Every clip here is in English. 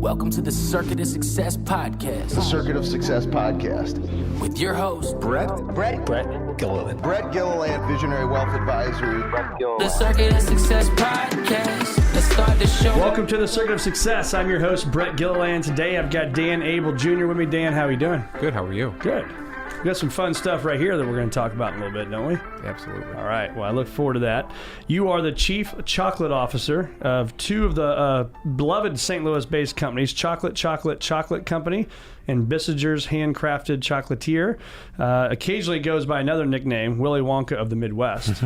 Welcome to the Circuit of Success Podcast. The Circuit of Success Podcast. With your host, Brett Gilliland. Brett Gilliland, Visionary Wealth Advisory. The Circuit of Success Podcast. Let's start the show. Welcome to the Circuit of Success. I'm your host, Brett Gilliland. Today I've got Dan Abel Jr. with me. Dan, how are you doing? Good, how are you? Good. We got some fun stuff right here that we're going to talk about in a little bit, don't we? Absolutely. All right. Well, I look forward to that. You are the Chief Chocolate Officer of two of the beloved St. Louis-based companies, Chocolate Company and Bissinger's Handcrafted Chocolatier. Occasionally goes by another nickname, Willy Wonka of the Midwest.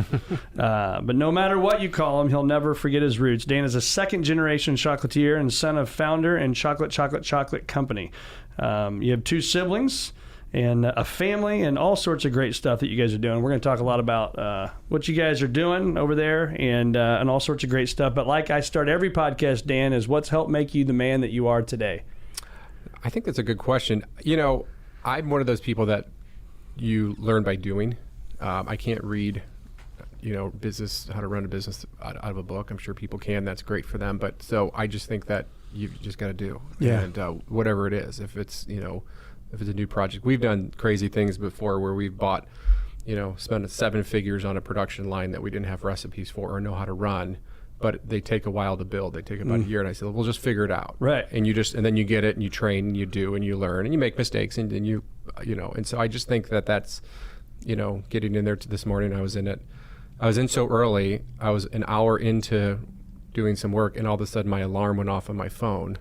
But no matter what you call him, he'll never forget his roots. Dan is a second-generation chocolatier and son of founder and Chocolate Company. You have two siblings and a family and all sorts of great stuff that you guys are doing. We're going to talk a lot about what you guys are doing over there and all sorts of great stuff. But like I start every podcast, Dan, is what's helped make you the man that you are today? I think that's a good question. You know, I'm one of those people that you learn by doing. I can't read, how to run a business out of a book. I'm sure people can. That's great for them. But so I just think that you've just got to do. Yeah. And whatever it is, if it's a new project. We've done crazy things before where we've bought, spent 7 figures on a production line that we didn't have recipes for or know how to run, but they take a while to build. They take about a year, and I said, we'll just figure it out. Right. And then you get it, and you train, and you do, and you learn, and you make mistakes, and then and so I just think that that's, getting in there this morning, I was in so early, I was an hour into doing some work, and all of a sudden my alarm went off on my phone.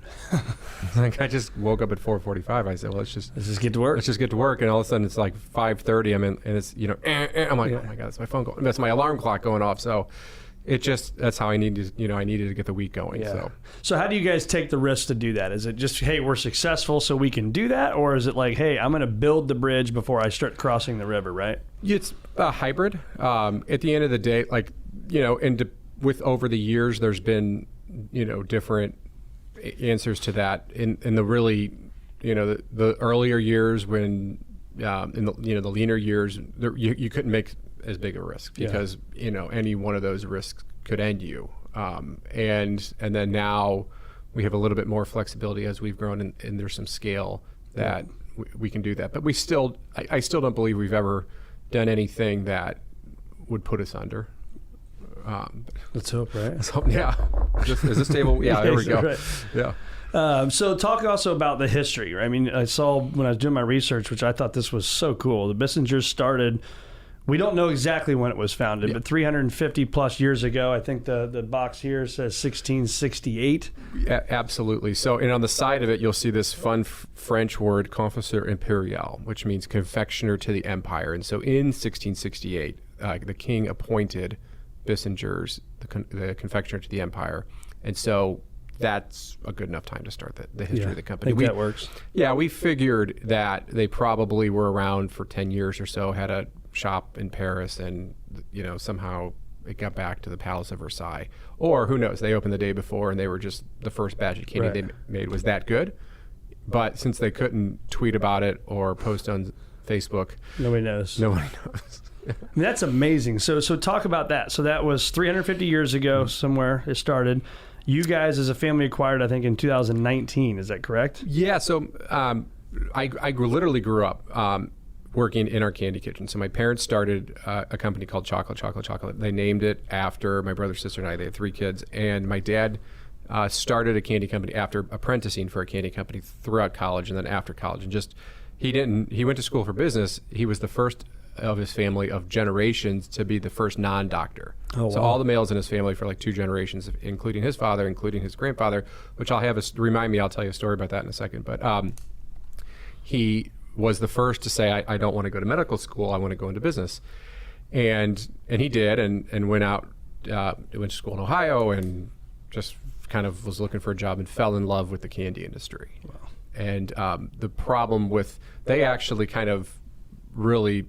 Like I just woke up at 4:45. I said, well, let's just get to work. Let's just get to work. And all of a sudden it's like 5:30. I'm in, and it's I'm like, oh my god, it's my phone going. That's my alarm clock going off. So that's how I needed to get the week going. Yeah. So how do you guys take the risk to do that? Is it just, hey, we're successful so we can do that, or is it like, hey, I'm going to build the bridge before I start crossing the river, right? It's a hybrid. At the end of the day, with over the years, there's been, different answers to that. In the really, the earlier years when, in the leaner years, you couldn't make as big a risk because, any one of those risks could end you. And then now we have a little bit more flexibility as we've grown and there's some scale that we can do that. But I still don't believe we've ever done anything that would put us under. Let's hope, right? Yeah. Is this table? Yeah, there we go. Right. Yeah. So talk also about the history. Right? I mean, I saw when I was doing my research, which I thought this was so cool. The Bissingers started, we don't know exactly when it was founded, but 350 plus years ago. I think the box here says 1668. Yeah, absolutely. So, and on the side of it, you'll see this fun French word, confesseur impérial, which means confectioner to the empire. And so in 1668, the king appointed Bissinger's the confectioner to the empire, and so that's a good enough time to start the history of the company. I think that works. Yeah, we figured that they probably were around for 10 years or so, had a shop in Paris, and somehow it got back to the Palace of Versailles, or who knows, they opened the day before and they were just the first batch of candy they made was that good. But since they couldn't tweet about it or post on Facebook, nobody knows. I mean, that's amazing. So talk about that. So that was 350 years ago somewhere it started. You guys as a family acquired, I think, in 2019. Is that correct? Yeah. So I literally grew up working in our candy kitchen. So my parents started a company called Chocolate. They named it after my brother, sister, and I. They had 3 kids. And my dad started a candy company after apprenticing for a candy company throughout college and then after college. And he went to school for business. He was the first of his family of generations to be the first non-doctor. Oh, so wow. all the males in his family for like 2 generations, including his father, including his grandfather, which I'll tell you a story about that in a second. But he was the first to say, I don't want to go to medical school, I want to go into business. And he did, and went out, went to school in Ohio, and just kind of was looking for a job and fell in love with the candy industry. Wow. And the problem they actually kind of really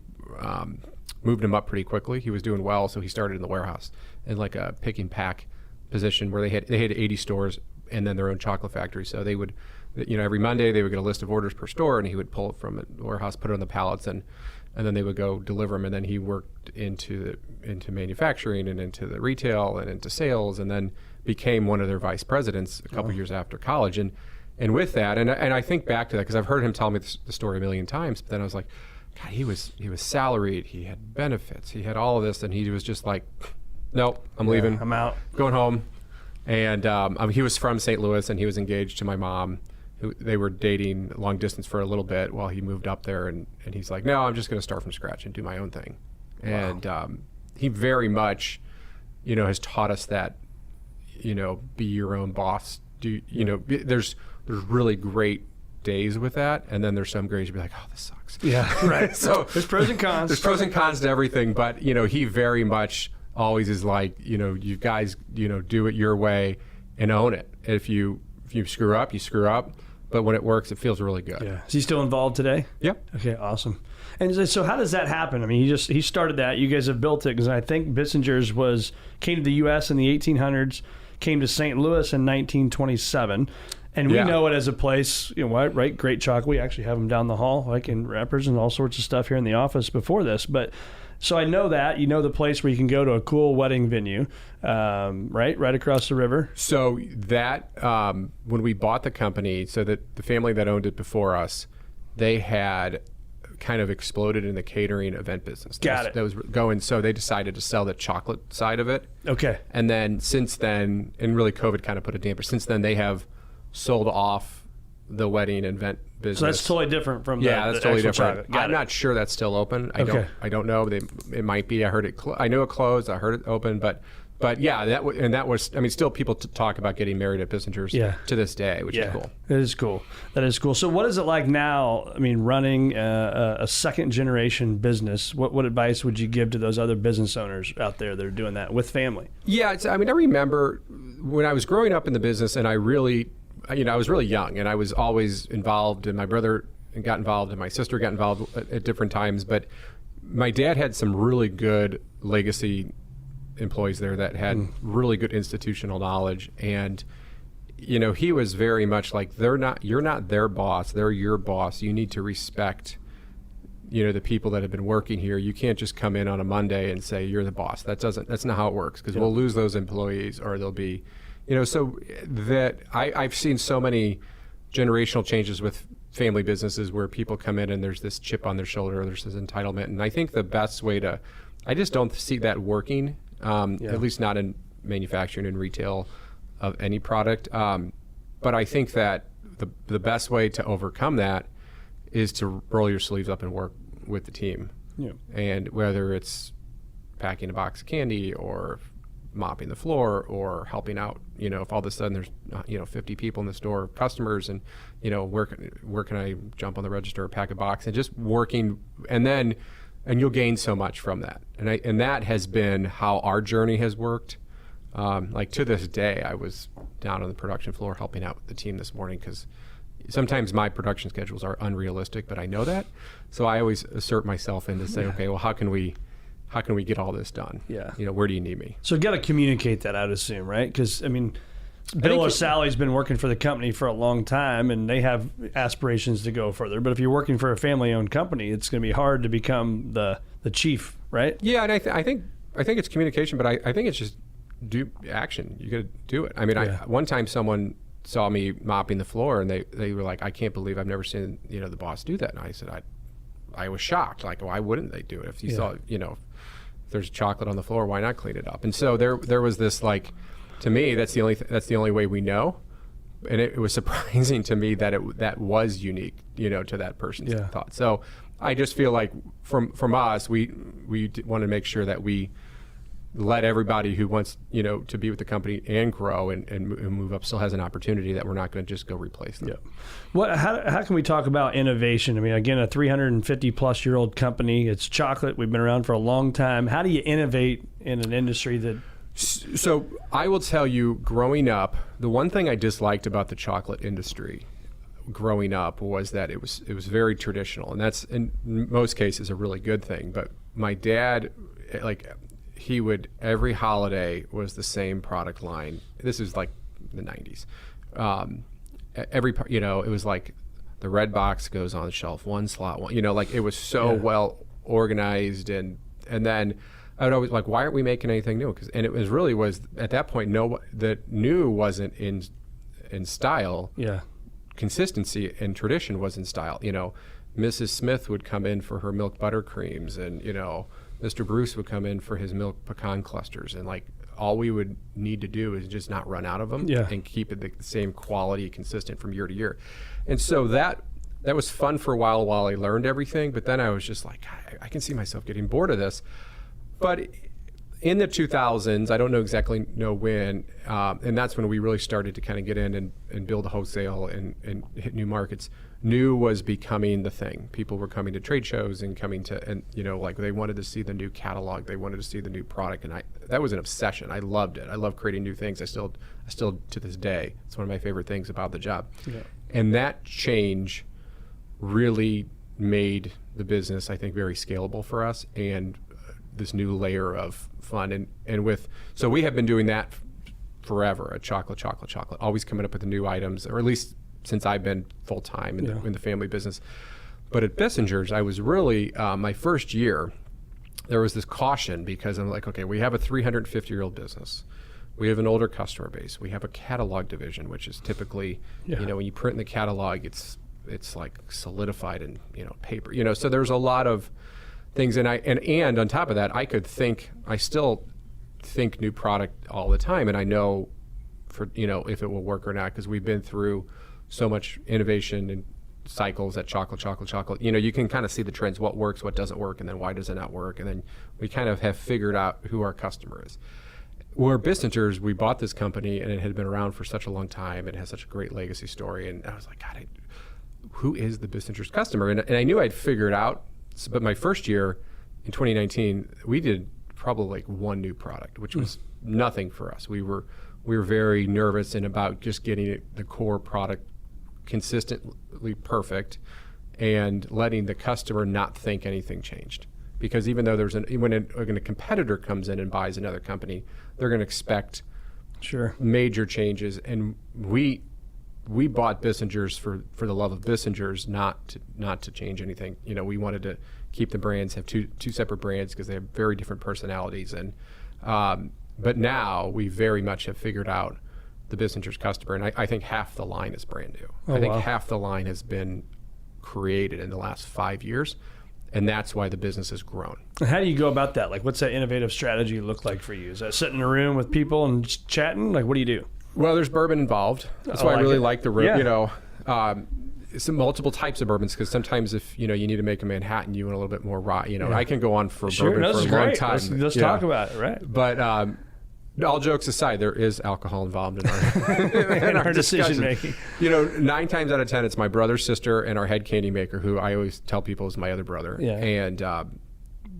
moved him up pretty quickly. He was doing well, so he started in the warehouse in like a pick and pack position where they had 80 stores and then their own chocolate factory. So they would, every Monday they would get a list of orders per store, and he would pull it from the warehouse, put it on the pallets, and then they would go deliver them. And then he worked into manufacturing and into the retail and into sales, and then became one of their vice presidents a couple years after college. And And with that, and I think back to that because I've heard him tell me the story a million times. But then I was like, God, he was salaried. He had benefits. He had all of this, and he was just like, nope, I'm leaving. I'm out. Going home. And he was from St. Louis, and he was engaged to my mom. They were dating long distance for a little bit while he moved up there, and he's like, no, I'm just going to start from scratch and do my own thing. Wow. And he very much, has taught us that, be your own boss. There's really great days with that, and then there's some days you'd be like, oh, this sucks. Yeah, right. So there's pros and cons. There's pros and cons to everything, but he very much always is like, you guys, do it your way and own it. If you screw up, you screw up. But when it works, it feels really good. Yeah. Is he still involved today? Yep. Okay, awesome. And so how does that happen? I mean, he started that. You guys have built it because I think Bissinger's came to the U.S. in the 1800s, came to St. Louis in 1927. And we know it as a place, right? Great chocolate. We actually have them down the hall, like in wrappers and all sorts of stuff here in the office before this. But so I know that, the place where you can go to a cool wedding venue, right across the river. So that, when we bought the company, so that the family that owned it before us, they had kind of exploded in the catering event business. That was going, so they decided to sell the chocolate side of it. Okay. And then since then, and really COVID kind of put a damper, since then they have sold off the wedding event business. So that's totally different from that's totally different. I'm not sure that's still open. I don't know. It might be. I heard it. I knew it closed. I heard it open, but yeah, that was. I mean, still people talk about getting married at Bissinger's to this day, which is cool. It is cool. That is cool. So what is it like now? I mean, running a second generation business. What advice would you give to those other business owners out there that are doing that with family? Yeah, I remember when I was growing up in the business, and I was really young, and I was always involved, and my brother got involved, and my sister got involved at different times. But my dad had some really good legacy employees there that had really good institutional knowledge, and he was very much like, you're not their boss, they're your boss. You need to respect the people that have been working here. You can't just come in on a Monday and say you're the boss. That's not how it works, because we'll lose those employees, or they'll be so that I've seen so many generational changes with family businesses where people come in and there's this chip on their shoulder, or there's this entitlement. And I think the best way I just don't see that working, at least not in manufacturing and retail of any product. But I think that the best way to overcome that is to roll your sleeves up and work with the team. Yeah. And whether it's packing a box of candy, or mopping the floor, or helping out, if all of a sudden there's 50 people in the store, customers, and where can I jump on the register or pack a box, and just working, and you'll gain so much from that. And that has been how our journey has worked. Like to this day, I was down on the production floor helping out with the team this morning, because sometimes my production schedules are unrealistic, but I know that, so I always assert myself in to say, okay, well, how can we get all this done? Yeah. Where do you need me? So got to communicate that, I'd assume, right? Because, Bill or Sally's been working for the company for a long time, and they have aspirations to go further. But if you're working for a family-owned company, it's going to be hard to become the chief, right? Yeah, and I think it's communication, but I think it's just do action. You got to do it. One time someone saw me mopping the floor, and they were like, I can't believe I've never seen the boss do that. And I said, I was shocked. Like, why wouldn't they do it? If you saw, if there's chocolate on the floor, why not clean it up? And so there was this, like, to me, that's the only way we know. And it was surprising to me that that was unique, to that person's thought. So I just feel like from us, we want to make sure that we let everybody who wants, to be with the company and grow and move up still has an opportunity, that we're not going to just go replace them. Yeah. How can we talk about innovation? Again, a 350-plus-year-old company. It's chocolate. We've been around for a long time. How do you innovate in an industry that... So I will tell you, growing up, the one thing I disliked about the chocolate industry growing up was that it was very traditional, and that's in most cases a really good thing. But my dad, he would, every holiday was the same product line. This is like the 90s. It was like the red box goes on the shelf, one slot, one, it was so well organized. And then I would always like, why aren't we making anything new? And it was at that point, that new wasn't in style. Yeah. consistency and tradition was in style. Mrs. Smith would come in for her milk buttercreams, and Mr. Bruce would come in for his milk pecan clusters, and like all we would need to do is just not run out of them and keep it the same quality consistent from year to year. And so that was fun for a while I learned everything, but then I was just like, I can see myself getting bored of this. But in the 2000s, I don't exactly know when, and that's when we really started to kind of get in and build a wholesale and hit new markets. New was becoming the thing. People were coming to trade shows and coming to, and like they wanted to see the new catalog, they wanted to see the new product, and that was an obsession. I loved it. I love creating new things. I still to this day, it's one of my favorite things about the job. Yeah. And that change really made the business, I think, very scalable for us, and this new layer of fun. So we have been doing that forever, chocolate, always coming up with the new items, or at least since I've been full-time in the family business. But at Bissinger's, I was really, my first year, there was this caution because I'm like, okay, we have a 350-year-old business. We have an older customer base. We have a catalog division, which is typically, when you print in the catalog, it's like solidified in paper. So there's a lot of things, and on top of that, I still think new product all the time, and I know if it will work or not, because we've been through so much innovation and cycles at chocolate. You can kind of see the trends, what works, what doesn't work, and then why does it not work, and then we kind of have figured out who our customer is. Where Bissinger's, we bought this company, and it had been around for such a long time. It has such a great legacy story, and I was like, God, who is the Bissinger's customer? And I knew I'd figure it out, but my first year in 2019, we did probably like one new product, which was nothing for us. We were very nervous and about just getting the core product consistently perfect and letting the customer not think anything changed. Because even though when a competitor comes in and buys another company, they're going to expect major changes. And we bought Bissinger's for the love of Bissinger's, not to change anything. We wanted to keep the brands, have two separate brands because they have very different personalities. And but now we very much have figured out the Bissinger's customer, and I think half the line is brand new. I think half the line has been created in the last 5 years, and that's why the business has grown. How do you go about that? Like, what's that innovative strategy look like for you? Is that sitting in a room with people and just chatting? Like, what do you do? Well, there's bourbon involved. That's why I really like the room. Some multiple types of bourbons, because sometimes if you need to make a Manhattan, you want a little bit more raw. I can go on for bourbon for a long time. Let's talk about it, right? But all jokes aside, there is alcohol involved in our decision making. 9 times out of 10, it's my brother, sister, and our head candy maker, who I always tell people is my other brother. Yeah. And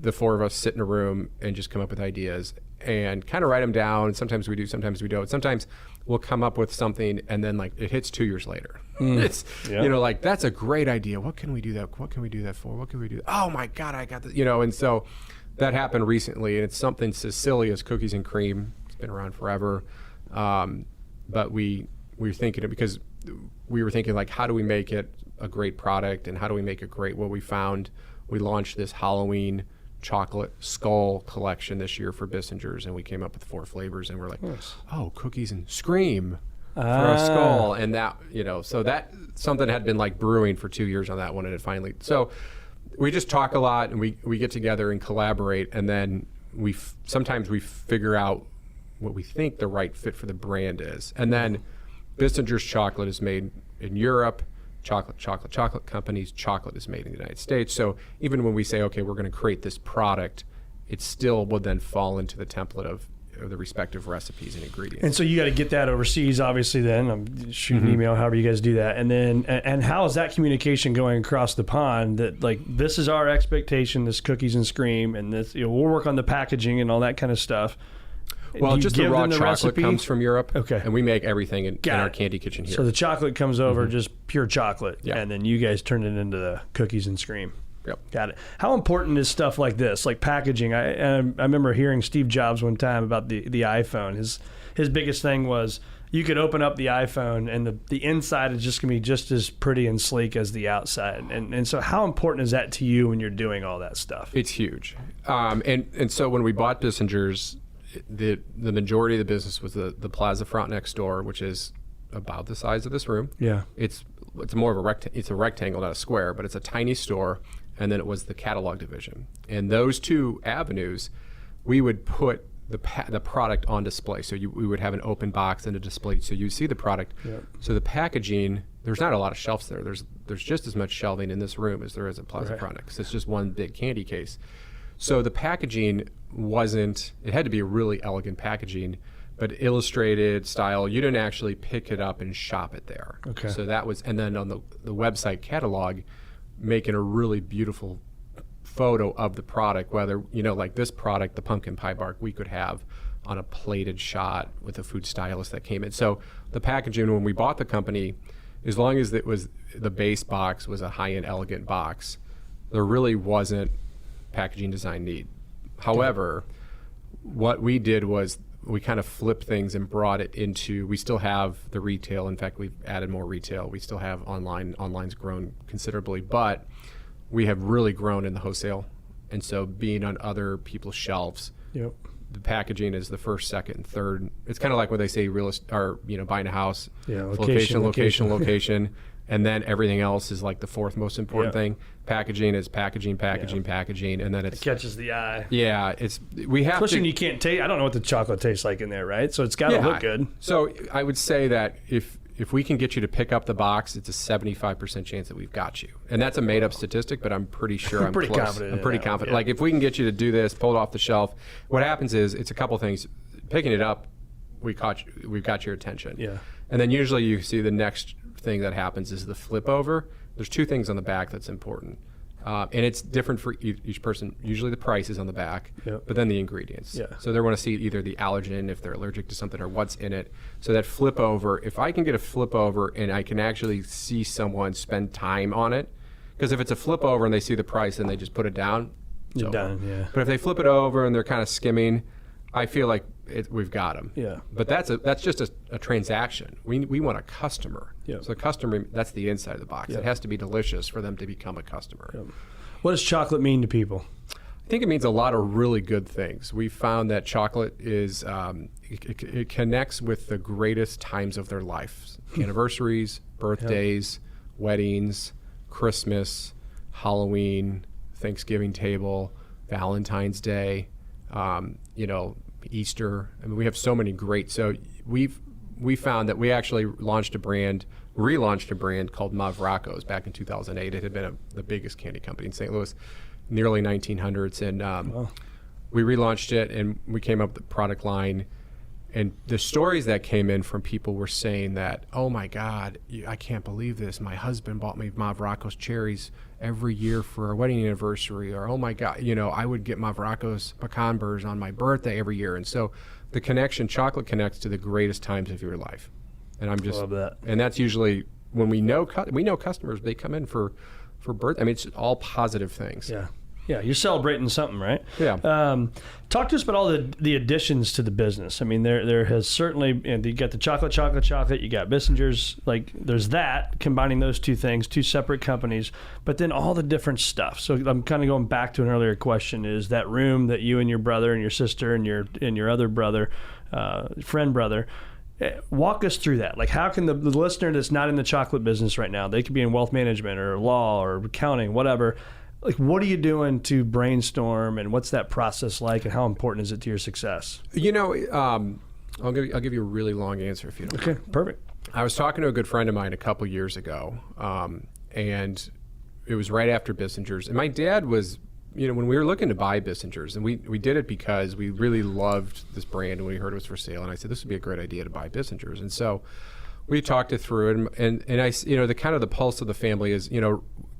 the 4 of us sit in a room and just come up with ideas and kind of write them down. Sometimes we do, sometimes we don't. Sometimes we'll come up with something and then like it hits 2 years later. It's like, that's a great idea. What can we do that? What can we do that for? What can we do? Oh my God, I got this. And so that happened recently, and it's something as silly as cookies and cream. It's been around forever, but we were thinking it because we were thinking like, how do we make it a great product, and how do we make it great? Well, we launched this Halloween chocolate skull collection this year for Bissinger's, and we came up with 4 flavors, and we're like, oh, cookies and scream for a skull, and that so that something had been like brewing for 2 years on that one, and it finally. So we just talk a lot, and we get together and collaborate, and then sometimes we figure out what we think the right fit for the brand is, and then Bissinger's chocolate is made in Europe. Chocolate companies, chocolate is made in the United States. So even when we say, okay, we're going to create this product, it still would then fall into the template of the respective recipes and ingredients. And so you got to get that overseas, obviously, then. I'm shooting an email, however you guys do that. And then, and how is that communication going across the pond that, like, this is our expectation, this cookies and scream, and this, we'll work on the packaging and all that kind of stuff. Well, just the raw chocolate recipe? Comes from Europe, and we make everything in our candy kitchen here. So the chocolate comes over, just pure chocolate, and then you guys turn it into the cookies and scream. Yep. Got it. How important is stuff like this, like packaging? I remember hearing Steve Jobs one time about the iPhone. His biggest thing was you could open up the iPhone and the inside is just going to be just as pretty and sleek as the outside. And so how important is that to you when you're doing all that stuff? It's huge. And so when we bought Bissinger's, the majority of the business was the plaza front next door, which is about the size of this room. Yeah. It's it's more of it's a rectangle, not a square, but it's a tiny store. And then it was the catalog division. And those two avenues, we would put the product on display. So we would have an open box and a display, so you see the product. Yep. So the packaging, there's not a lot of shelves there. There's just as much shelving in this room as there is at Plaza Products. It's just one big candy case. So the packaging it had to be a really elegant packaging, but illustrated style. You didn't actually pick it up and shop it there. Okay. So that was, and then on the website catalog, making a really beautiful photo of the product, whether, like this product, the pumpkin pie bark, we could have on a plated shot with a food stylist that came in. So the packaging, when we bought the company, as long as the base box was a high-end elegant box, there really wasn't packaging design need. However, what we did was we kind of flipped things and brought it into, we still have the retail. In fact, we've added more retail. We still have online. Online's grown considerably, but we have really grown in the wholesale. And so being on other people's shelves, yep. The packaging is the first, second, and third. It's kind of like when they say buying a house, location, and then everything else is like the fourth most important thing. Packaging is packaging, and then it catches the eye. Yeah, we have especially to. When you can't taste. I don't know what the chocolate tastes like in there, right? So it's got to look good. So I would say that if we can get you to pick up the box, it's a 75% chance that we've got you. And that's a made-up statistic, but I'm pretty sure I'm pretty close. confident. I'm pretty confident. Like if we can get you to do this, pull it off the shelf, what happens is it's a couple things. Picking it up, we've got your attention. Yeah. And then usually you see the next thing that happens is the flip over. There's two things on the back that's important. And it's different for each person. Usually the price is on the back, but then the ingredients. Yeah. So they want to see either the allergen, if they're allergic to something, or what's in it. So that flip over, if I can get a flip over and I can actually see someone spend time on it, because if it's a flip over and they see the price and they just put it down, you're done, yeah. But if they flip it over and they're kind of skimming, I feel like we've got them. Yeah. But that's just a transaction. We want a customer. Yeah. So the customer, that's the inside of the box. Yeah. It has to be delicious for them to become a customer. Yeah. What does chocolate mean to people? I think it means a lot of really good things. We found that chocolate is it connects with the greatest times of their lives: anniversaries, birthdays, weddings, Christmas, Halloween, Thanksgiving table, Valentine's Day. Easter. I mean, we have so many great. So we found that we actually relaunched a brand called Mavracos back in 2008. It had been the biggest candy company in St. Louis, in the early 1900s, and we relaunched it and we came up with the product line. And the stories that came in from people were saying that, oh my God, I can't believe this. My husband bought me Mavracos cherries every year for our wedding anniversary, or oh my God, I would get Mavracos pecan burrs on my birthday every year. And so the connection, chocolate connects to the greatest times of your life. And I'm just, love that. And that's usually when we know customers, they come in for birth. I mean, it's all positive things. Yeah. Yeah, you're celebrating something, right? Yeah. Talk to us about all the additions to the business. I mean, there has certainly, you got the chocolate, you got Bissinger's, like there's that, combining those two things, two separate companies, but then all the different stuff. So I'm kind of going back to an earlier question, is that room that you and your brother and your sister and your other brother, friend brother, walk us through that. Like, how can the listener that's not in the chocolate business right now, they could be in wealth management or law or accounting, whatever, like, what are you doing to brainstorm, and what's that process like, and how important is it to your success? I'll give you a really long answer if you don't mind. Okay, perfect. I was talking to a good friend of mine a couple years ago, and it was right after Bissinger's. And my dad was, when we were looking to buy Bissinger's, and we did it because we really loved this brand and we heard it was for sale. And I said, this would be a great idea to buy Bissinger's. And so we talked it through, and I, the kind of the pulse of the family is,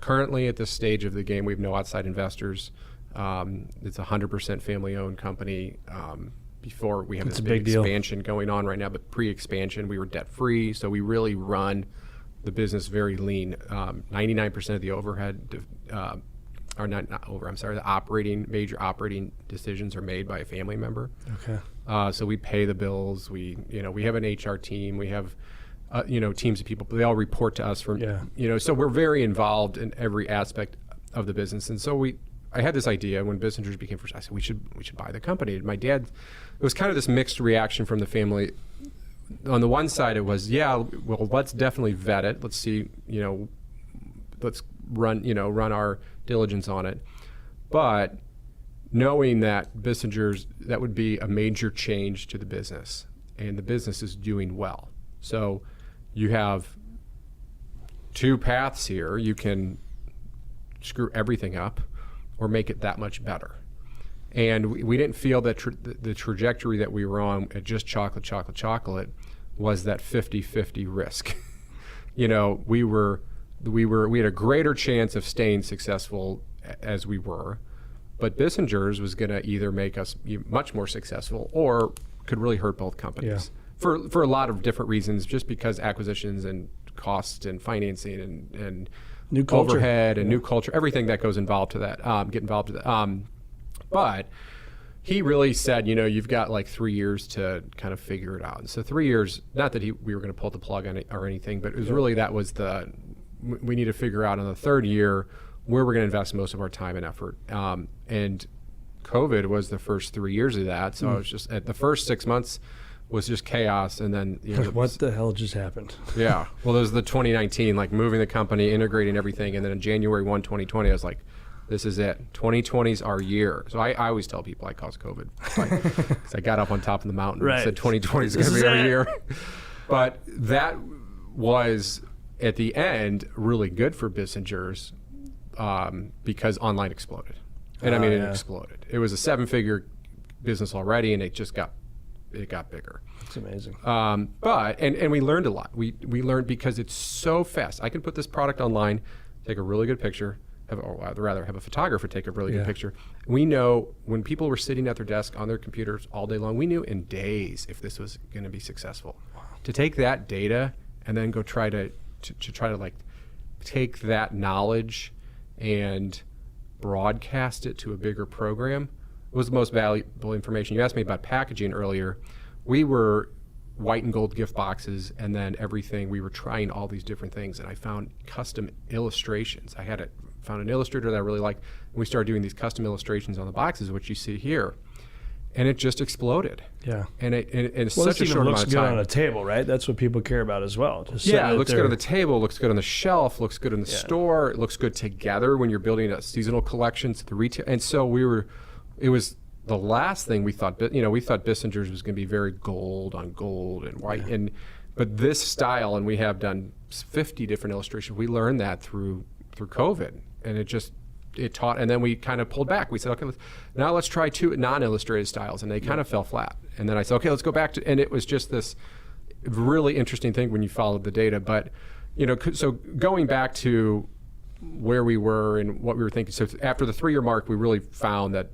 currently at this stage of the game, we have no outside investors. It's a 100% family-owned company. Before we have this big expansion going on right now, but pre-expansion, we were debt-free, so we really run the business very lean. 99% of the overhead, the major operating decisions are made by a family member. Okay. So we pay the bills. We have an HR team. We have teams of people, but they all report to us so we're very involved in every aspect of the business. And so I had this idea when Bissinger's became first. I said we should buy the company. And my dad, it was kind of this mixed reaction from the family. on the one side it was, well, let's definitely vet it. Let's see, let's run our diligence on it. But knowing that Bissinger's, that would be a major change to the business, and the business is doing well. So you have two paths here. You can screw everything up or make it that much better. And we didn't feel that the trajectory that we were on at just chocolate was that 50-50 risk. We had a greater chance of staying successful as we were, but Bissinger's was going to either make us much more successful or could really hurt both companies for a lot of different reasons, just because acquisitions and costs and financing and new culture. Overhead and new culture, everything that goes involved to that, get involved with that. But he really said, you've got like 3 years to kind of figure it out. And so 3 years, not that we were going to pull the plug on it or anything, but it was really, that was we need to figure out in the third year where we're going to invest most of our time and effort. And COVID was the first 3 years of that. So it was just, at the first 6 months was just chaos. And then, what the hell just happened? Yeah. Well, there was the 2019, like moving the company, integrating everything. And then in January 1, 2020, I was like, this is it. 2020 is our year. So I always tell people I caused COVID. Because I got up on top of the mountain and said 2020 is going to be our year. But that was, at the end, really good for Bissinger's because online exploded. And it exploded. It was a 7-figure business already, and it got bigger. It's amazing. But we learned a lot. We learned because it's so fast. I can put this product online, take a really good picture, or I'd rather have a photographer take a really good picture. We know when people were sitting at their desk on their computers all day long, we knew in days if this was going to be successful. Wow. To take that data and then go try to like take that knowledge and broadcast it to a bigger program was the most valuable information. You asked me about packaging earlier. We were white and gold gift boxes, and then everything, we were trying all these different things, and I found custom illustrations. I found an illustrator that I really liked, and we started doing these custom illustrations on the boxes, which you see here, and it just exploded. Yeah. And it's such a short amount of time. Looks good on a table, right? That's what people care about as well. It looks good on the table, looks good on the shelf, looks good in the store, it looks good together when you're building a seasonal collection to the retail. And so it was the last thing we thought, we thought Bissinger's was going to be very gold on gold and white. Yeah. But this style, and we have done 50 different illustrations, we learned that through COVID. And it taught, and then we kind of pulled back. We said, okay, now let's try 2 non-illustrated styles, and they kind of fell flat. And then I said, okay, let's go back to, and it was just this really interesting thing when you followed the data. But, so going back to where we were and what we were thinking. So after the 3-year mark, we really found that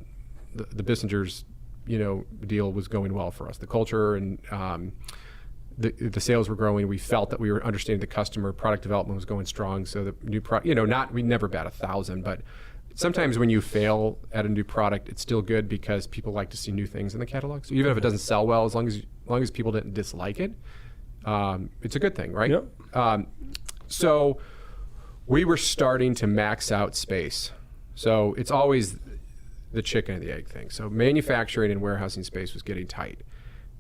the Bissinger's, deal was going well for us. The culture and the sales were growing. We felt that we were understanding the customer. Product development was going strong. So the new product, we never bat 1,000, but sometimes when you fail at a new product, it's still good because people like to see new things in the catalog. So even if it doesn't sell well, as long as people didn't dislike it, it's a good thing, right? Yep. So we were starting to max out space. So it's always the chicken and the egg thing. So manufacturing and warehousing space was getting tight.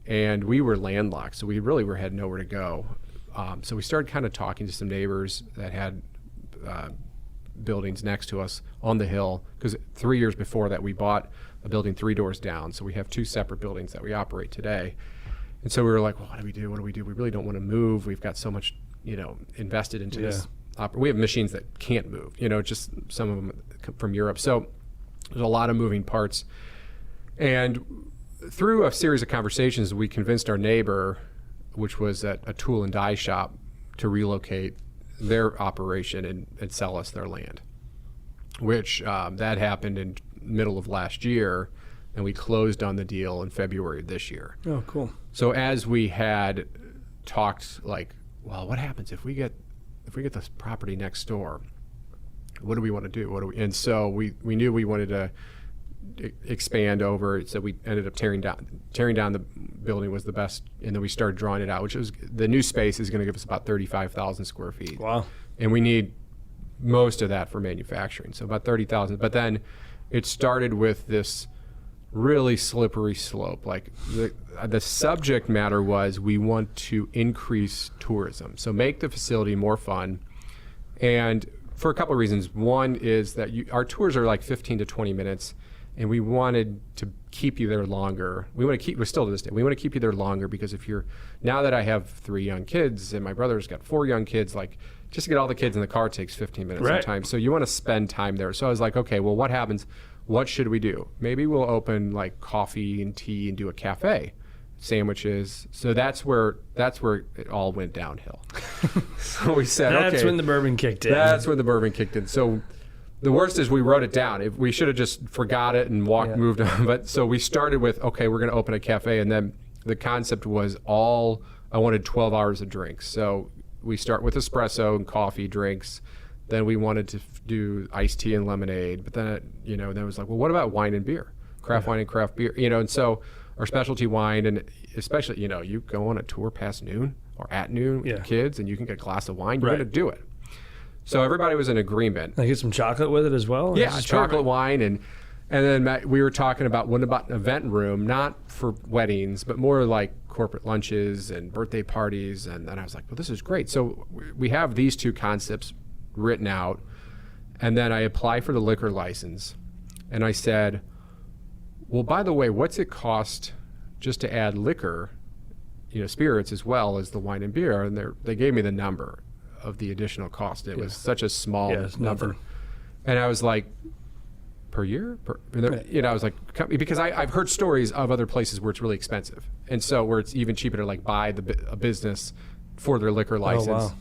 And we were landlocked, so we really had nowhere to go. So we started kind of talking to some neighbors that had buildings next to us on the hill, because 3 years before that we bought a building 3 doors down. So we have 2 separate buildings that we operate today. And so we were like, well, what do we do? What do we do? We really don't want to move. We've got so much, invested into this. We have machines that can't move, just some of them from Europe. So there's a lot of moving parts. And through a series of conversations, we convinced our neighbor, which was at a tool and die shop, to relocate their operation and sell us their land, which that happened in middle of last year, and we closed on the deal in February of this year. Oh, cool. So as we had talked, like, well, what happens if we get this property next door? What do we want to do? And so we knew we wanted to expand over it, so we ended up tearing down the building was the best, and then we started drawing it out, which was the new space is going to give us about 35,000 square feet. Wow. And we need most of that for manufacturing, so about 30,000. But then it started with this really slippery slope. Like the subject matter was we want to increase tourism, so make the facility more fun, and for a couple of reasons. One is that our tours are like 15 to 20 minutes, and we wanted to keep you there longer. We're still to this day, we want to keep you there longer, because now that I have 3 young kids and my brother's got 4 young kids, like just to get all the kids in the car takes 15 minutes sometimes. So you want to spend time there. So I was like, okay, well, what happens? What should we do? Maybe we'll open like coffee and tea and do a cafe, sandwiches. So that's where it all went downhill. So we said, that's when the bourbon kicked in. That's when the bourbon kicked in. So the worst is we wrote it down. If we should have just forgot it and moved on. But so we started with, okay, we're going to open a cafe, and then the concept was I wanted 12 hours of drinks. So we start with espresso and coffee drinks. Then we wanted to do iced tea and lemonade, but then then it was like, well, what about wine and beer, craft wine and craft beer, and so our specialty wine, and especially, you go on a tour past noon or at noon with your kids, and you can get a glass of wine. You're going to do it. So everybody was in agreement. I get some chocolate with it as well. Yeah, chocolate wine, and then we were talking about what about an event room, not for weddings, but more like corporate lunches and birthday parties. And then I was like, well, this is great. So we have these 2 concepts written out, and then I apply for the liquor license, and I said, well, by the way, what's it cost just to add liquor, spirits as well as the wine and beer? And they gave me the number of the additional cost. It was such a small number. Nothing. And I was like, per year? I was like, because I've heard stories of other places where it's really expensive, and so where it's even cheaper to like buy a business for their liquor license. Oh, wow.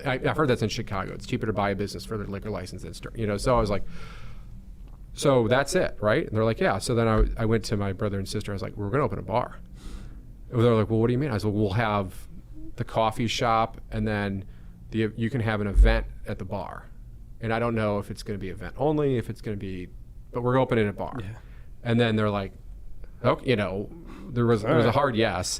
I've heard that's in Chicago. It's cheaper to buy a business for their liquor license than so I was like, so that's it, right? And they're like, yeah. So then I went to my brother and sister. I was like, we're going to open a bar. And they're like, well, what do you mean? I was like, we'll have the coffee shop, and then you can have an event at the bar. And I don't know if it's going to be event only, if it's going to be, but we're opening a bar. Yeah. And then they're like, okay, there was a hard yes.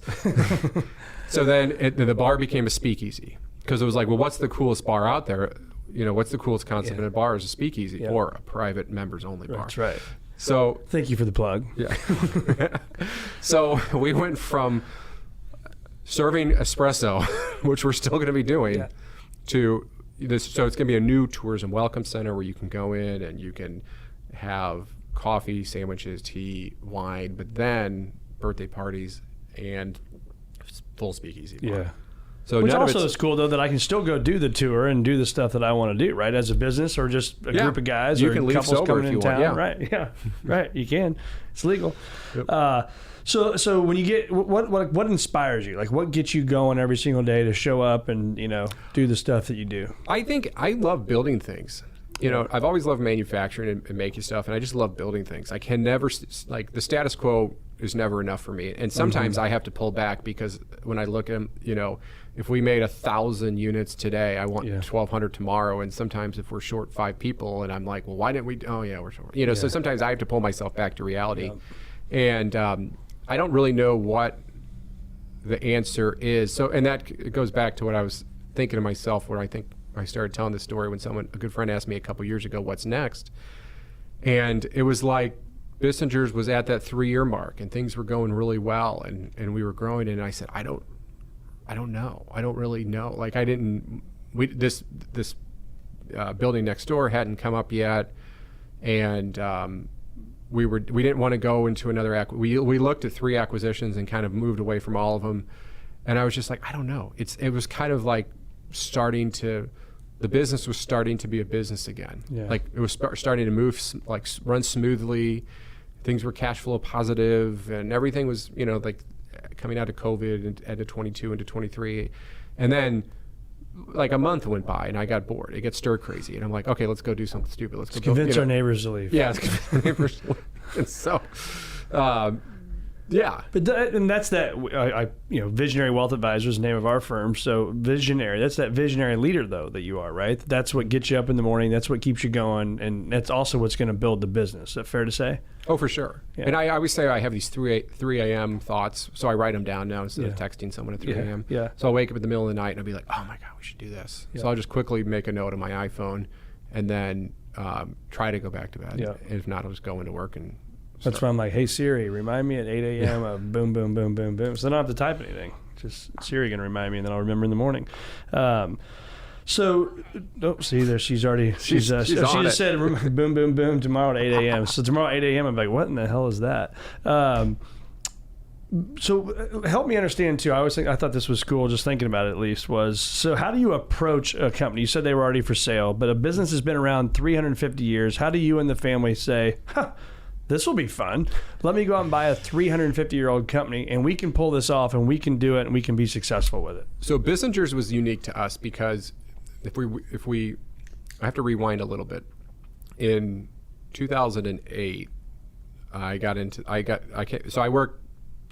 So then the bar became a speakeasy. Because it was like, well, what's the coolest bar out there? What's the coolest concept in a bar? Is a speakeasy or a private members only bar. That's right. So thank you for the plug. Yeah. So we went from serving espresso, which we're still going to be doing, to this. So it's going to be a new tourism welcome center where you can go in and you can have coffee, sandwiches, tea, wine, but then birthday parties and full speakeasy bar. Yeah. So which also is cool, though, that I can still go do the tour and do the stuff that I want to do, right? As a business or just a group of guys or couples coming in town. Right, right. You can. It's legal. Yep. So when you get, what inspires you? Like, what gets you going every single day to show up and, do the stuff that you do? I think I love building things. I've always loved manufacturing and making stuff, and I just love building things. I can never, like, the status quo is never enough for me. And sometimes I have to pull back, because when I look at them, if we made 1,000 units today, I want 1,200 tomorrow. And sometimes if we're short 5 people, and I'm like, well, why didn't we? Oh yeah, we're short. So sometimes I have to pull myself back to reality. Yeah. And I don't really know what the answer is. So, and that goes back to what I was thinking to myself, where I think I started telling this story when a good friend asked me a couple years ago, what's next? And it was like, Bissinger's was at that 3-year mark, and things were going really well, and we were growing. And I said, I don't know. I don't really know. Like, this building next door hadn't come up yet, and we didn't want to go into another we looked at 3 acquisitions and kind of moved away from all of them. And I was just like, I don't know. It was kind of like the business was starting to be a business again. Yeah. Like, it was starting to move, like, run smoothly. Things were cash flow positive, and everything was, like, coming out of COVID and into 22 into 23. And then, like, a month went by, and I got bored. It got stir crazy, and I'm like, okay, let's go do something stupid. Let's convince our neighbors to leave. Yeah, let's convince our neighbors to leave. And so, yeah. But and that's that, Visionary Wealth Advisors, the name of our firm. So visionary, that's that visionary leader, though, that you are, right? That's what gets you up in the morning. That's what keeps you going. And that's also what's going to build the business. Is that fair to say? Oh, for sure. Yeah. And I always say I have these 3 a.m. thoughts. So I write them down now instead of texting someone at 3 a.m. Yeah. So I'll wake up in the middle of the night and I'll be like, oh my God, we should do this. Yeah. So I'll just quickly make a note on my iPhone and then try to go back to bed. Yeah. And if not, I'll just go into work and That's why I'm like, hey, Siri, remind me at 8 a.m. of boom, boom, boom, boom, boom. So I don't have to type anything. Just Siri going to remind me, and then I'll remember in the morning. See there, she just said boom, boom, boom tomorrow at 8 a.m. So tomorrow at 8 a.m. I'm like, what in the hell is that? So help me understand too. I thought this was cool, just thinking about it at least, was, so how do you approach a company? You said they were already for sale, but a business has been around 350 years. How do you and the family say, this will be fun. Let me go out and buy a 350-year-old company, and we can pull this off, and we can do it, and we can be successful with it? So Bissinger's was unique to us because if we I have to rewind a little bit. In 2008, I worked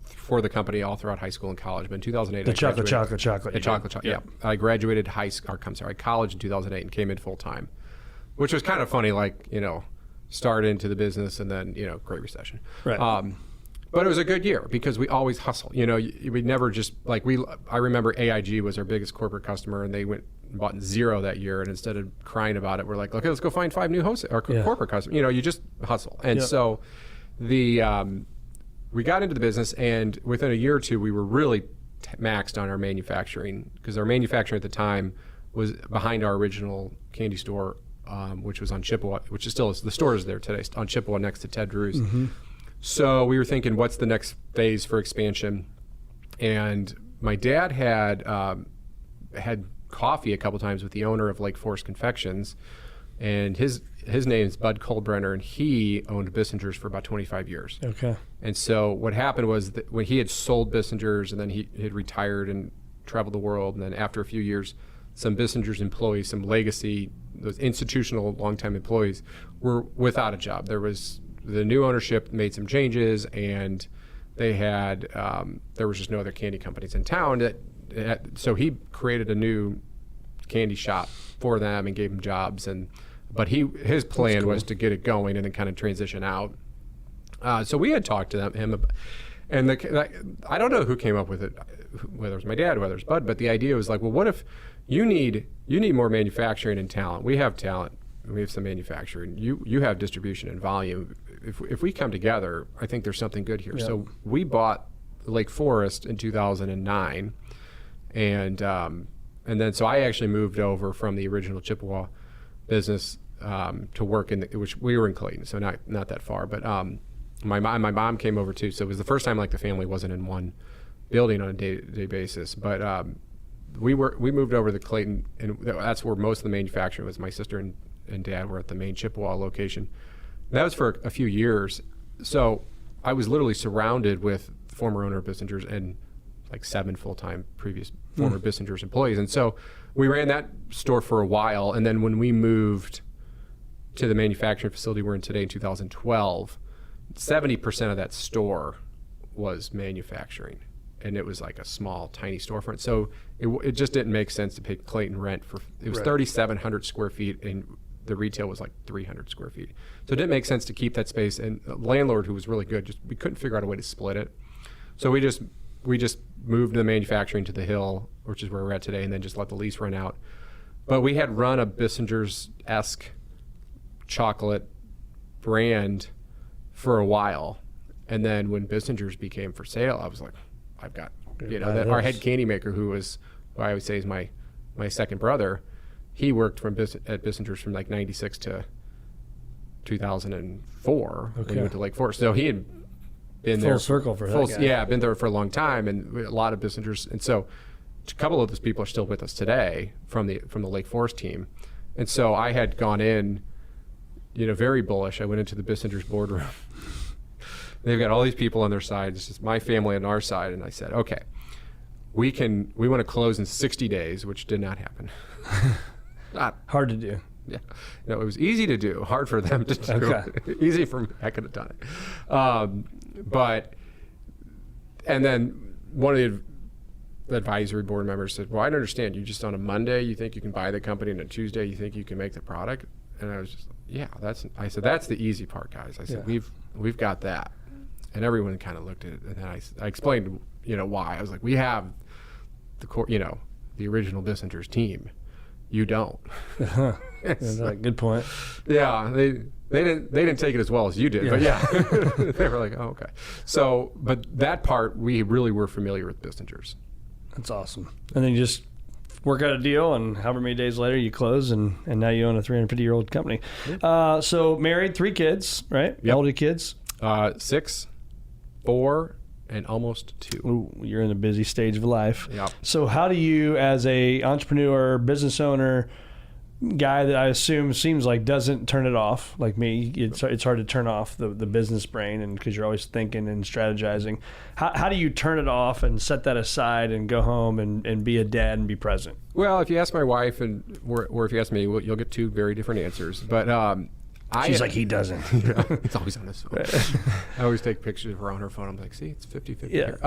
for the company all throughout high school and college. But in 2008, I graduated college in 2008 and came in full time, which was kind of funny. Like, started into the business and then, Great Recession. Right. But it was a good year because we always hustle. We never just I remember AIG was our biggest corporate customer, and they went and bought zero that year. And instead of crying about it, we're like, okay, let's go find 5 new corporate customers. You just hustle. And so we got into the business, and within a year or two, we were really maxed on our manufacturing, because our manufacturing at the time was behind our original candy store, which was on Chippewa, which is still, the store is there today, on Chippewa next to Ted Drew's. Mm-hmm. So we were thinking, what's the next phase for expansion? And my dad had coffee a couple times with the owner of Lake Forest Confections, and his name is Bud Kohlbrenner, and he owned Bissinger's for about 25 years. Okay. And so what happened was that when he had sold Bissinger's, and then he had retired and traveled the world, and then after a few years, some Bissinger's employees, some legacy, those institutional longtime employees, were without a job. There was the new ownership made some changes, and they had there was just no other candy companies in town. So he created a new candy shop for them and gave them jobs, but his plan was to get it going and then kind of transition out. So we had talked to him, and I don't know who came up with it, whether it was my dad, whether it was Bud, but the idea was like, well, what if you need more manufacturing and talent? We have talent, we have some manufacturing. You have distribution and volume. If we come together, I think there's something good here. Yep. So we bought Lake Forest in 2009, and then so I actually moved over from the original Chippewa business to work which we were in Clayton, so not that far. But my mom came over too, so it was the first time the family wasn't in one building on a day-to-day basis. But we moved over to Clayton, and that's where most of the manufacturing was. My sister and dad were at the main Chippewa location. That was for a few years. So I was literally surrounded with the former owner of Bissinger's and 7 full-time previous former Bissinger's employees. And so we ran that store for a while. And then when we moved to the manufacturing facility we're in today in 2012, 70% of that store was manufacturing. And it was like a small, tiny storefront. So it just didn't make sense to pay Clayton rent it was 3,700 square feet, and the retail was 300 square feet. So it didn't make sense to keep that space. And the landlord, who was really good, we couldn't figure out a way to split it. So we just moved the manufacturing to the Hill, which is where we're at today, and then just let the lease run out. But we had run a Bissinger's-esque chocolate brand for a while. And then when Bissinger's became for sale, I was like, I've got, our head candy maker, who I would say is my second brother, he worked at Bissinger's from 96 to 2004 when he went to Lake Forest. So he had been there. Full circle for that guy. Yeah, been there for a long time, and a lot of Bissinger's. And so a couple of those people are still with us today from the Lake Forest team. And so I had gone in, very bullish. I went into the Bissinger's boardroom. They've got all these people on their side. It's just my family on our side. And I said, okay, we want to close in 60 days, which did not happen. Not hard to do. Yeah. No, it was easy to do, hard for them to do. Okay. Easy for me. I could have done it. And then one of the advisory board members said, well, I don't understand. You just on a Monday, you think you can buy the company, and a Tuesday, you think you can make the product? And I was just, I said, that's the easy part, guys. I said, we've got that. And everyone kind of looked at it, and then I explained, why. I was like, we have the original Bissinger's team. you don't. Good point. Yeah, they didn't take it as well as you did, but yeah, they were like, oh, okay. So, but that part we really were familiar with Bissinger's. That's awesome. And then you just work out a deal, and however many days later you close, and now you own a 350-year-old company. So married, 3 kids, right? Yep. How old are your kids? 6, 4, and almost 2. Ooh, you're in a busy stage of life. Yep. So how do you, as a entrepreneur, business owner, guy that I assume seems like doesn't turn it off, like me, it's hard to turn off the business brain, and because you're always thinking and strategizing, how do you turn it off and set that aside and go home and be a dad and be present? Well, if you ask my wife or if you ask me, you'll get 2 very different answers. But She's like, he doesn't. Yeah, it's always on his phone. Right. I always take pictures of her on her phone. I'm like, see, it's 50-50 here.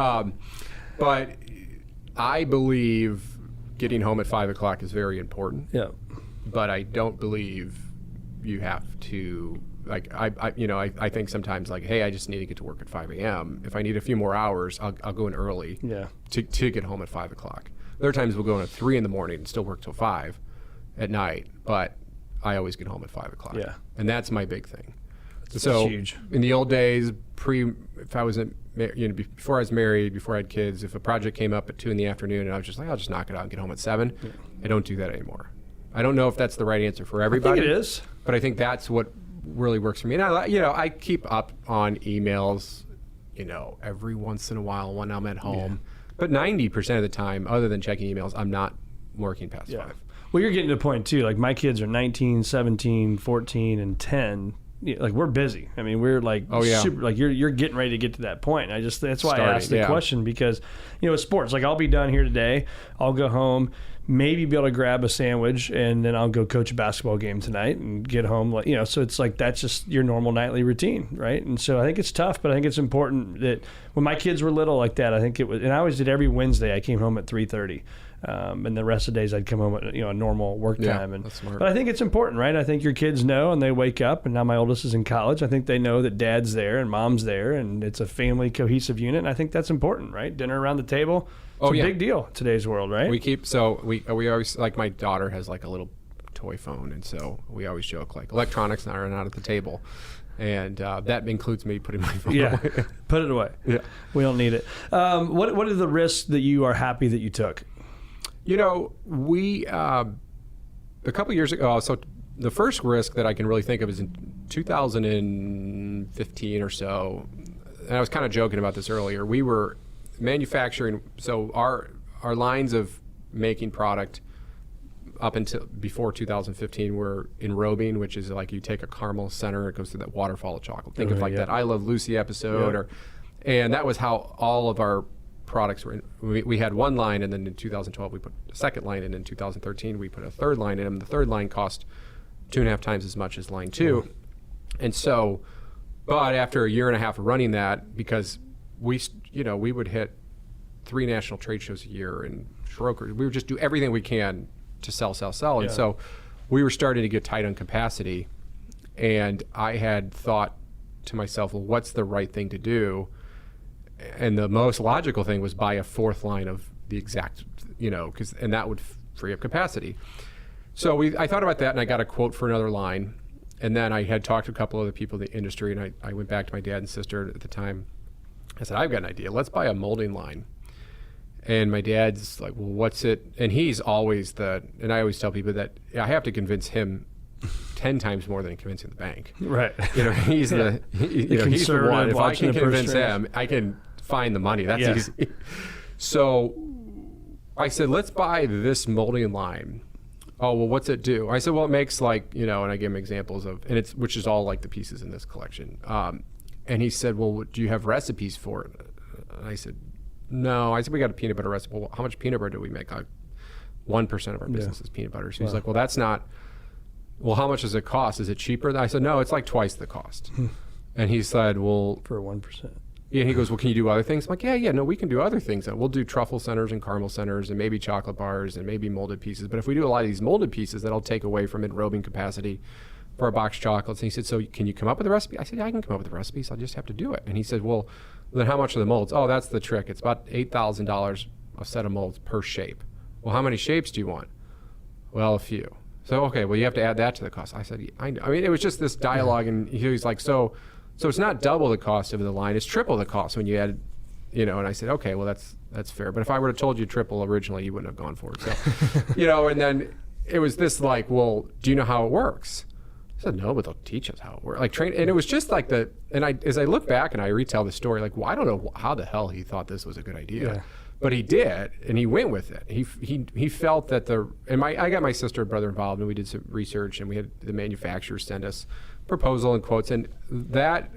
But I believe getting home at 5 o'clock is very important. Yeah. But I don't believe you have to, like, I think sometimes, like, hey, I just need to get to work at 5 a.m. If I need a few more hours, I'll go in early to get home at 5 o'clock. There are times we'll go in at 3 in the morning and still work till 5 at night, but I always get home at 5 o'clock. Yeah. And that's my big thing. That's huge. In the old days, before I was married, before I had kids, if a project came up at 2 in the afternoon and I was just like, I'll just knock it out and get home at 7, I don't do that anymore. I don't know if that's the right answer for everybody. I think it is. But I think that's what really works for me. And I keep up on emails, every once in a while when I'm at home. Yeah. But 90% of the time, other than checking emails, I'm not working past 5. Well, you're getting to the point too. Like my kids are 19, 17, 14, and 10. Like we're busy. I mean, we're like super. Like you're getting ready to get to that point. That's why I asked the question, because with sports, like I'll be done here today. I'll go home, maybe be able to grab a sandwich, and then I'll go coach a basketball game tonight and get home. So it's like that's just your normal nightly routine, right? And so I think it's tough, but I think it's important that when my kids were little like that, I think it was, and I always did every Wednesday. I came home at 3:30. And the rest of the days I'd come home at a normal work time. And that's smart. But I think it's important, right? I think your kids know, and they wake up, and now my oldest is in college. I think they know that dad's there and mom's there, and it's a family cohesive unit. And I think that's important, right? Dinner around the table. It's a big deal in today's world, right? We always, like, my daughter has like a little toy phone, and so we always joke like electronics are not at the table. And that includes me putting my phone away. Put it away. Yeah, we don't need it. What are the risks that you are happy that you took? We a couple years ago, so the first risk that I can really think of is in 2015 or so, and I was kind of joking about this earlier. We were manufacturing, so our lines of making product up until before 2015 were enrobing, which is like you take a caramel center, it goes through that waterfall of chocolate. Think of that I Love Lucy episode, and that was how all of our products were. We had one line, and then in 2012 we put a second line, and in 2013 we put a third line in, and the third line cost 2.5 times as much as line 2. And so, but after a year and a half of running that, because we would hit 3 national trade shows a year, and we would just do everything we can to sell. And so we were starting to get tight on capacity, and I had thought to myself, well, what's the right thing to do? And the most logical thing was buy a 4th line of the exact, and that would free up capacity. So I thought about that, and I got a quote for another line. And then I had talked to a couple other people in the industry, and I went back to my dad and sister at the time. I said, I've got an idea. Let's buy a molding line. And my dad's like, well, what's it? And he's always and I always tell people that I have to convince him 10 times more than convincing the bank. Right. He's he's the one. If I can convince him, I can find the money. That's easy. So I said, let's buy this molding line. Oh, well, what's it do? I said, well, it makes and I gave him examples of, which is all like the pieces in this collection. And he said, well, do you have recipes for it? And I said, no. I said, we got a peanut butter recipe. Well, how much peanut butter do we make? 1% of our business is peanut butter. So he's like, well, that's not, well, how much does it cost? Is it cheaper? I said, no, it's like twice the cost. And he said, well. For 1%. Yeah, and he goes, well, can you do other things? I'm like, no, we can do other things. We'll do truffle centers and caramel centers and maybe chocolate bars and maybe molded pieces. But if we do a lot of these molded pieces, that'll take away from enrobing capacity for our boxed chocolates. And he said, so can you come up with a recipe? I said, yeah, I can come up with a recipe, so I'll just have to do it. And he said, well, then how much are the molds? Oh, that's the trick. It's about $8,000 a set of molds per shape. Well, how many shapes do you want? Well, a few. So, okay, well, you have to add that to the cost. I said, I know. I mean, it was just this dialogue, and he was like, so it's not double the cost of the line, it's triple the cost when you add, and I said, okay, well, that's fair. But if I would have told you triple originally, you wouldn't have gone for it. So, and then it was this like, well, do you know how it works? I said, no, but they'll teach us how it works. Like train, and it was just like as I look back and I retell the story, like, well, I don't know how the hell he thought this was a good idea. Yeah. But he did, and he went with it. He felt that I got my sister and brother involved, and we did some research, and we had the manufacturer send us proposal and quotes, and that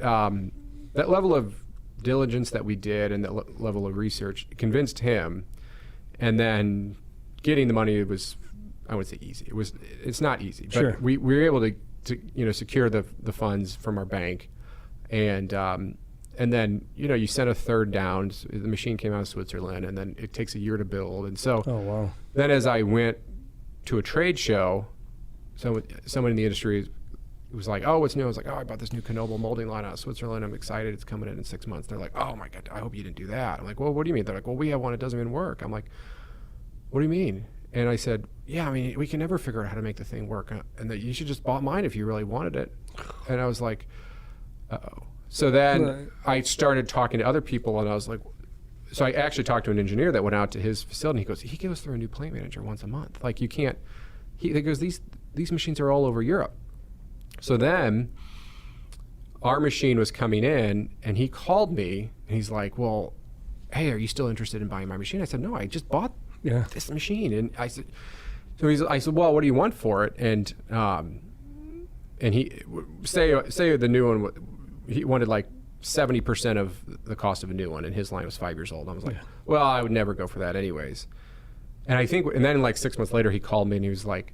level of diligence that we did and that level of research convinced him, and then getting the money was, I wouldn't say easy. It's not easy, but sure. we were able to secure the funds from our bank, and then, you send a third down. The machine came out of Switzerland, and then it takes a year to build. And so then as I went to a trade show, someone in the industry was like, oh, what's new? I was like, oh, I bought this new Knoble molding line out of Switzerland. I'm excited. It's coming in 6 months. They're like, oh, my God, I hope you didn't do that. I'm like, well, what do you mean? They're like, well, we have one. It doesn't even work. I'm like, what do you mean? And I said, yeah, I mean, we can never figure out how to make the thing work. And that you should just bought mine if you really wanted it. And I was like, uh-oh. So then I started talking to other people, and I was like, so I actually talked to an engineer that went out to his facility, and he goes, he goes through a new plant manager once a month. Like, you can't, he goes, these machines are all over Europe. So then our machine was coming in, and he called me, and he's like, well, hey, are you still interested in buying my machine? I said, no, I just bought this machine. And I said, I said, well, what do you want for it? And he, say the new one, he wanted like 70% of the cost of a new one, and his line was 5 years old. I was like, well, I would never go for that anyways. And then like 6 months later, he called me, and he was like,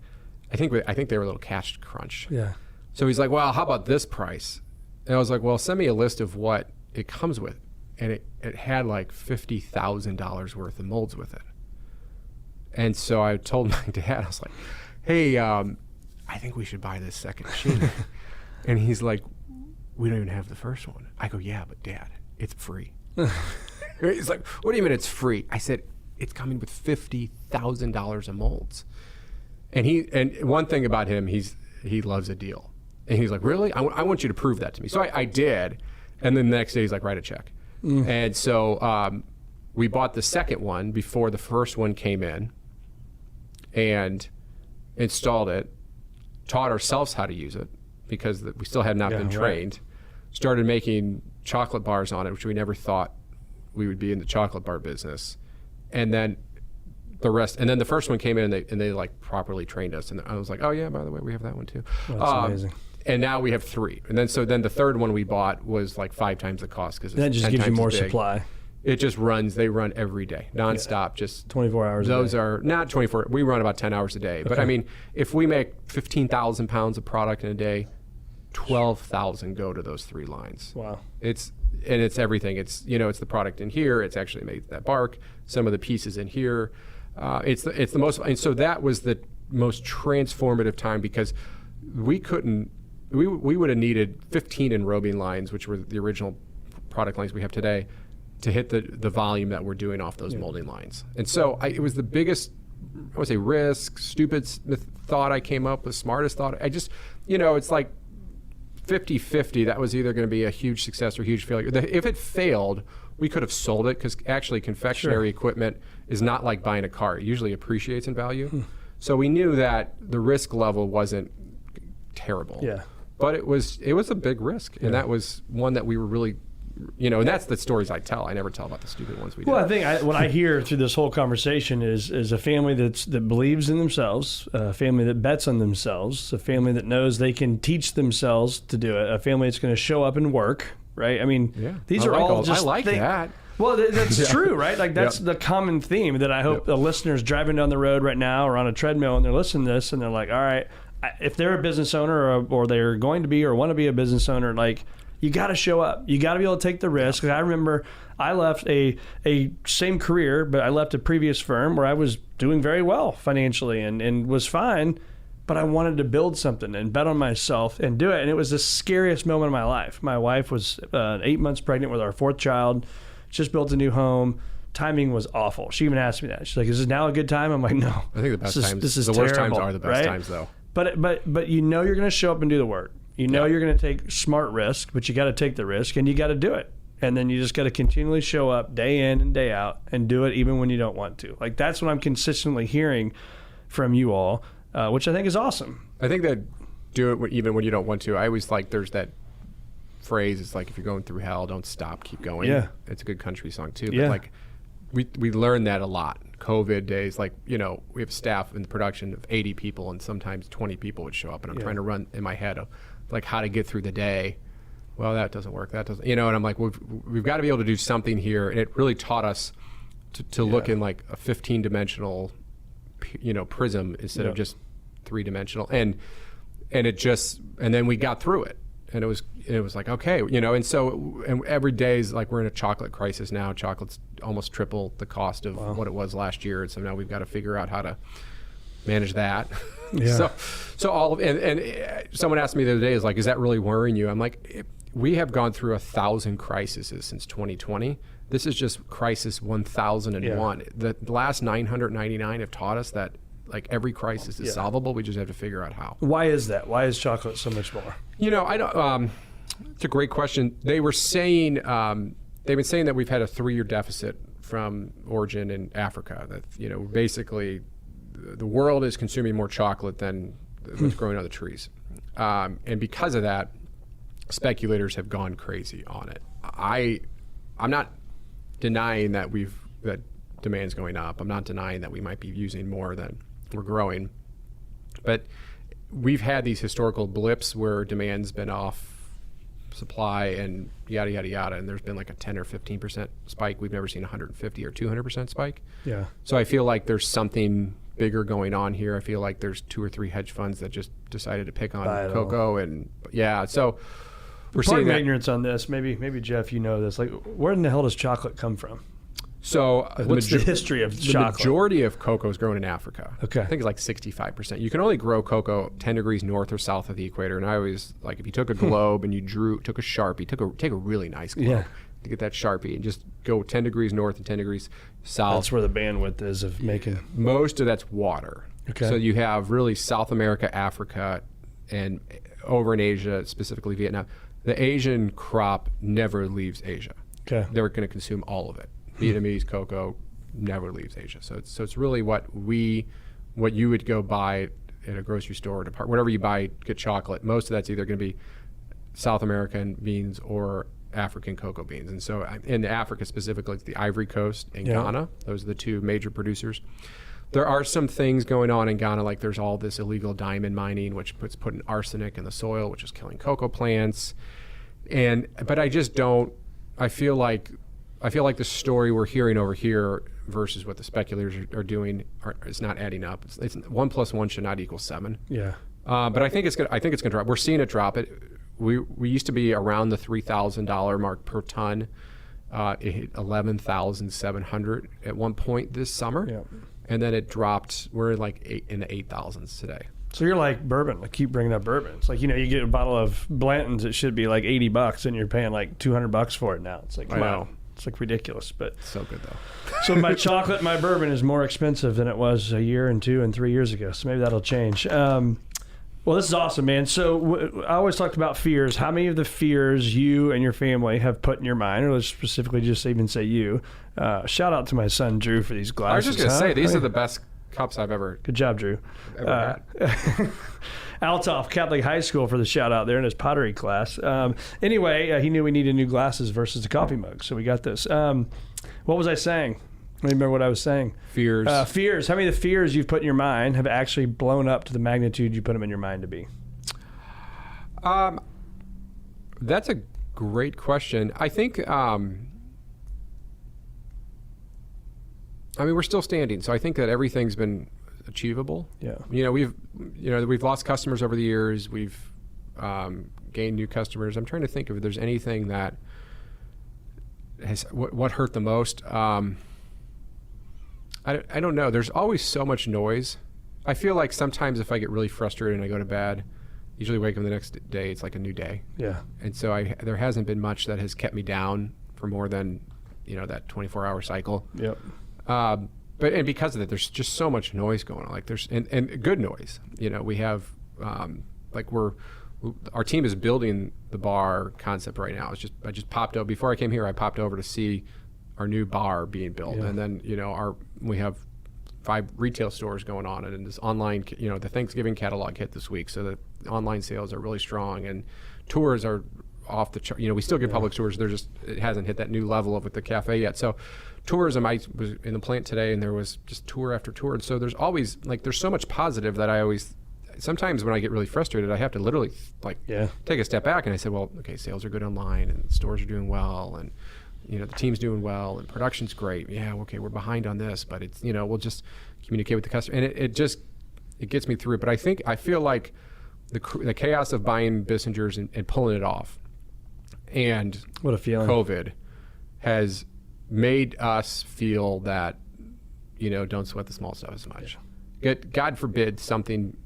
I think they were a little cash crunch. Yeah. So he's like, well, how about this price? And I was like, well, send me a list of what it comes with. And it had like $50,000 worth of molds with it. And so I told my dad, I was like, hey, I think we should buy this second machine. And he's like, we don't even have the first one. I go, yeah, but Dad, it's free. He's like, what do you mean it's free? I said, it's coming with $50,000 of molds. And one thing about him, he loves a deal. And he's like, really? I want you to prove that to me. So I did. And then the next day he's like, write a check. And so we bought the second one before the first one came in and installed it, taught ourselves how to use it because we still had not been trained. Started making chocolate bars on it, which we never thought we would be in the chocolate bar business. And then the first one came in and they like properly trained us. And I was like, oh yeah, by the way, we have that one too. That's amazing. And now we have 3. And then the third one we bought was like 5 times the cost because that just gives you more supply. It just runs. They run every day, nonstop. Just 24 hours. Those a day. Are not 24. We run about 10 hours a day. Okay. But I mean, if we make 15,000 pounds of product in a day, 12,000 go to those 3 lines. Wow. It's everything. It's it's the product in here. It's actually made that bark. Some of the pieces in here. It's the most. And so that was the most transformative time because we couldn't. We would have needed 15 enrobing lines, which were the original product lines we have today, to hit the volume that we're doing off those molding lines. And so it was the biggest, I would say, risk, stupid thought I came up with, smartest thought. I just, it's like 50-50. That was either going to be a huge success or a huge failure. If it failed, we could have sold it because actually confectionery equipment is not like buying a car. It usually appreciates in value. So we knew that the risk level wasn't terrible. Yeah. But it was a big risk, and that was one that we were really, and that's the stories I tell. I never tell about the stupid ones we did. Well, I think what I hear through this whole conversation is a family that believes in themselves, a family that bets on themselves, a family that knows they can teach themselves to do it, a family that's going to show up and work, right? I mean, these are all just I like that. Well, that's true, right? Like that's the common theme that I hope the listeners driving down the road right now or on a treadmill and they're listening to this and they're like, all right, if they're a business owner or they're going to be or want to be a business owner, like you got to show up. You got to be able to take the risk. I remember I left a same career, but I left a previous firm where I was doing very well financially and was fine, but I wanted to build something and bet on myself and do it. And it was the scariest moment of my life. My wife was 8 months pregnant with our 4th child, just built a new home, timing was awful. She even asked me that. She's like, "Is this now a good time?" I'm like, "No." I think the best times. This is the worst terrible, times are the best right? times, though. But you know you're going to show up and do the work. You know you're going to take smart risk, but you got to take the risk and you got to do it. And then you just got to continually show up day in and day out and do it even when you don't want to. Like, that's what I'm consistently hearing from you all, which I think is awesome. I think that do it even when you don't want to. I always like, there's that phrase, it's like, if you're going through hell, don't stop, keep going. Yeah. It's a good country song too. But Yeah. like, we learned that a lot. COVID days, like, you know, we have staff in the production of 80 people and sometimes 20 people would show up, and I'm trying to run in my head of like how to get through the day. Well, that doesn't work. That doesn't, you know, and I'm like, we've got to be able to do something here. And it really taught us to look in like a 15-dimensional, you know, prism instead of just 3-dimensional. And then we got through it. And it was like, okay, you know, and so, and every day is like, we're in a chocolate crisis now. Chocolate's almost triple the cost of what it was last year. And so now we've got to figure out how to manage that. Yeah. So all of, and someone asked me the other day, is like, is that really worrying you? I'm like, we have gone through 1,000 crises since 2020. This is just crisis 1,001. The last 999 have taught us that like every crisis is solvable. We just have to figure out how. Why is that? Why is chocolate so much more? You know, I don't. It's a great question. They were saying they've been saying that we've had a 3-year deficit from origin in Africa. That, you know, basically the world is consuming more chocolate than what's growing on the trees, and because of that, speculators have gone crazy on it. I'm not denying that that demand's going up. I'm not denying that we might be using more than we're growing, but we've had these historical blips where demand's been off supply and yada, yada, yada. And there's been like a 10 or 15% spike. We've never seen 150 or 200% spike. Yeah. So I feel like there's something bigger going on here. I feel like there's 2 or 3 hedge funds that just decided to pick on cocoa. And so we're seeing that. Ignorance on this. Maybe Jeff, you know this. Like, where in the hell does chocolate come from? So what's the history of chocolate? The majority of cocoa is grown in Africa. Okay. I think it's like 65%. You can only grow cocoa 10 degrees north or south of the equator. And I always, like, if you took a globe and you took a Sharpie, take a really nice globe to get that Sharpie and just go 10 degrees north and 10 degrees south. That's where the bandwidth is of making. Most of that's water. Okay. So you have really South America, Africa, and over in Asia, specifically Vietnam. The Asian crop never leaves Asia. Okay. They're going to consume all of it. Vietnamese cocoa never leaves Asia. So it's really what you would go buy at a grocery store, whatever you buy, get chocolate. Most of that's either going to be South American beans or African cocoa beans. And so in Africa specifically, it's the Ivory Coast and Ghana. Those are the 2 major producers. There are some things going on in Ghana, like there's all this illegal diamond mining, which puts putting arsenic in the soil, which is killing cocoa plants. But I just don't. I feel like the story we're hearing over here versus what the speculators are doing is not adding up. It's 1 + 1 should not equal 7. Yeah. But I think it's gonna drop. We're seeing it drop. We used to be around the $3,000 mark per ton. It hit 11,700 at one point this summer. Yeah. And then it dropped. We're in the 8,000s today. So you're like bourbon. I keep bringing up bourbon. It's like, you know, you get a bottle of Blanton's, it should be like $80, and you're paying like $200 for it now. It's like, come on. It's like ridiculous, but so good though. So my chocolate, my bourbon is more expensive than it was a year and 2 and 3 years ago. So maybe that'll change. Well, this is awesome, man. So I always talked about fears. How many of the fears you and your family have put in your mind, or let's specifically just even say you? Shout out to my son Drew for these glasses. I was just going to say, these are the best cups I've ever. Good job, Drew. Ever had. Altoff Catholic High School for the shout out there in his pottery class. Anyway, he knew we needed new glasses versus the coffee mug, so we got this. What was I saying? I remember what I was saying. Fears. Fears. How many of the fears you've put in your mind have actually blown up to the magnitude you put them in your mind to be? That's a great question. I think. We're still standing, so I think that everything's been achievable. Yeah. We've lost customers over the years. We've gained new customers. I'm trying to think if there's anything that has what hurt the most. I don't know. There's always so much noise. I feel like sometimes if I get really frustrated and I go to bed, usually wake up the next day, it's like a new day. Yeah. And so there hasn't been much that has kept me down for more than that 24-hour cycle. Yep. But because of that, there's just so much noise going on. Like there's and good noise. We have our team is building the bar concept right now. I just popped over before I came here. I popped over to see our new bar being built, and then we have 5 retail stores going on, and this online, the Thanksgiving catalog hit this week, so the online sales are really strong, and tours are off the chart. We still get public tours. It hasn't hit that new level with the cafe yet. So tourism, I was in the plant today, and there was just tour after tour. And so there's always there's so much positive that I always, sometimes when I get really frustrated, I have to literally take a step back, and I said, well, okay, sales are good online, and stores are doing well, and the team's doing well, and production's great. Yeah, okay, we're behind on this, but it's we'll just communicate with the customer, and it gets me through. But I feel like the chaos of buying Bissingers and pulling it off, and what a feeling, COVID has made us feel that don't sweat the small stuff as much. God forbid something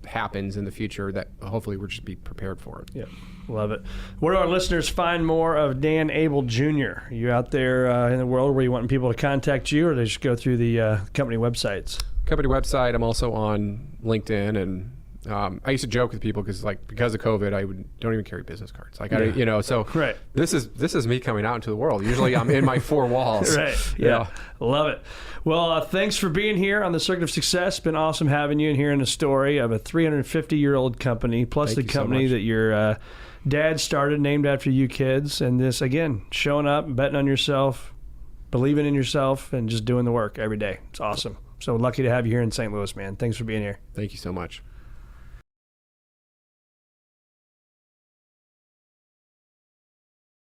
happens in the future that hopefully we'll just be prepared for it. Yeah, love it. Where do our listeners find more of Dan Abel Jr.? Are you out there in the world where you want people to contact you, or they just go through the company websites? Company website. I'm also on LinkedIn, and I used to joke with people because of COVID, I don't even carry business cards. So right. This is me coming out into the world. Usually I'm in my 4 walls. Right. Yeah. Love it. Well, thanks for being here on the Circuit of Success. It's been awesome having you and hearing a story of a 350-year-old company, plus the company that your dad started, named after you kids. And this, again, showing up, betting on yourself, believing in yourself, and just doing the work every day. It's awesome. So lucky to have you here in St. Louis, man. Thanks for being here. Thank you so much.